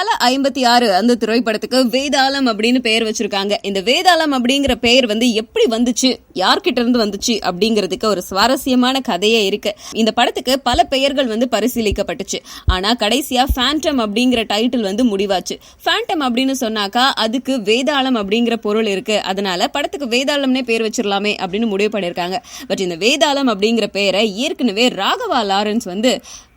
தல 56 அந்த திரைப்படத்துக்கு வேதாளம் அப்படின்னு பெயர் வச்சிருக்காங்க. இந்த வேதாளம் அப்படிங்கிற பெயர் எப்படி வந்துச்சு, யார்கிட்ட இருந்து வந்துச்சு அப்படிங்கிறதுக்கு ஒரு சுவாரஸ்யமான கதையே இருக்கு. இந்த படத்துக்கு பல பெயர்கள் பரிசீலிக்கப்பட்டுச்சு. ஆனா கடைசியா ஃபேண்டம் அப்படிங்கிற டைட்டில் முடிவாச்சு. ஃபேண்டம் அப்படின்னு சொன்னாக்கா அதுக்கு வேதாளம் அப்படிங்கிற பொருள் இருக்கு. அதனால படத்துக்கு வேதாளம்னே பேர் வச்சிடலாமே அப்படின்னு முடிவு பண்ணிருக்காங்க. பட் இந்த வேதாளம் அப்படிங்கிற பெயரை ஏற்கனவே ராகவா லாரன்ஸ்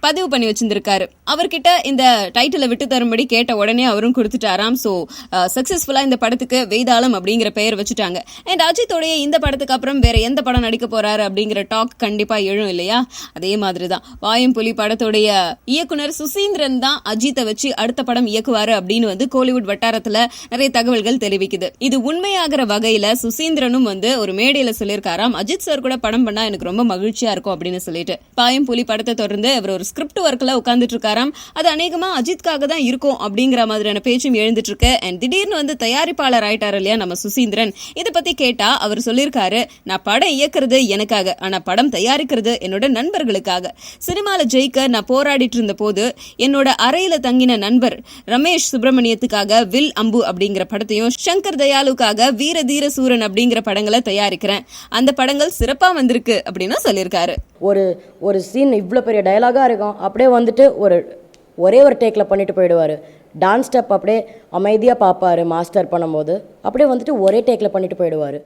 பதிவு பண்ணி வச்சிருந்திருக்காரு. அவர்கிட்ட இந்த டைட்டிலை விட்டு தரும்படி கேட்ட உடனே அவரும் கொடுத்துட்டாராம். சோ சக்சஸ்ஃபுல்லா இந்த படத்துக்கு வேதாளம் அப்படிங்கிற பெயர் வச்சுட்டாங்க. அண்ட் அஜித்தோடைய இந்த படத்துக்கு அப்புறம் வேற எந்த படம் நடிக்க போறாரு அப்படிங்கிற டாக் கண்டிப்பா எழும் இல்லையா? அதே மாதிரிதான் வாயம்புலி படத்துடைய இயக்குனர் சுசீந்திரன் தான் அஜித்தை வச்சு அடுத்த படம் இயக்குவாரு அப்படின்னு கோலிவுட் வட்டாரத்துல நிறைய தகவல்கள் தெரிவிக்குது. இது உண்மையாகிற வகையில சுசீந்திரனும் ஒரு மேடையில சொல்லியிருக்காராம், அஜித் சார் கூட படம் பண்ணா எனக்கு ரொம்ப மகிழ்ச்சியா இருக்கும் அப்படின்னு சொல்லிட்டு. வாயம்புலி படத்தை தொடர்ந்து அவர் ஒரு ஸ்கிரிப்ட் ஒர்க்ல உட்கார்ந்துட்டு இருக்காராம். அது அநேகமா அஜித்காக தான் இருக்கும் அப்படிங்கிற மாதிரியான பேச்சும் எழுந்துட்டு இருக்கு. அண்ட் திடீர்னு தயாரிப்பாளர் ஆயிட்டாரு இல்லையா நம்ம சுசீந்திரன். இதை பத்தி கேட்டா அவர் சொல்லியிருக்காரு, நான் படம் இயக்குறது எனக்காக, ஆனா படம் தயாரிக்கிறது என்னோட நண்பர்களுக்காக. சினிமால ஜெயிக்க நான் போராடிட்டு இருந்த போது என்னோட அறையில தங்கின நண்பர் ரமேஷ் சுப்பிரமணியத்துக்காக வில் அம்பு அப்படிங்கிற படத்தையும், சங்கர் தயாளுக்காக வீர தீர சூரன் அப்படிங்கிற படங்களை தயாரிக்கிறேன். அந்த படங்கள் சிறப்பா வந்திருக்கு அப்படின்னு சொல்லியிருக்காரு. ஒரு சீன் இவ்வளோ பெரிய டயலாகா இருக்கும், அப்படியே ஒரே ஒரு டேக்கில் பண்ணிட்டு போயிடுவார். டான்ஸ் ஸ்டெப் அப்படியே அமைதியாக பார்ப்பாரு மாஸ்டர் பண்ணும்போது, அப்படியே ஒரே டேக்கில் பண்ணிட்டு போயிடுவார்.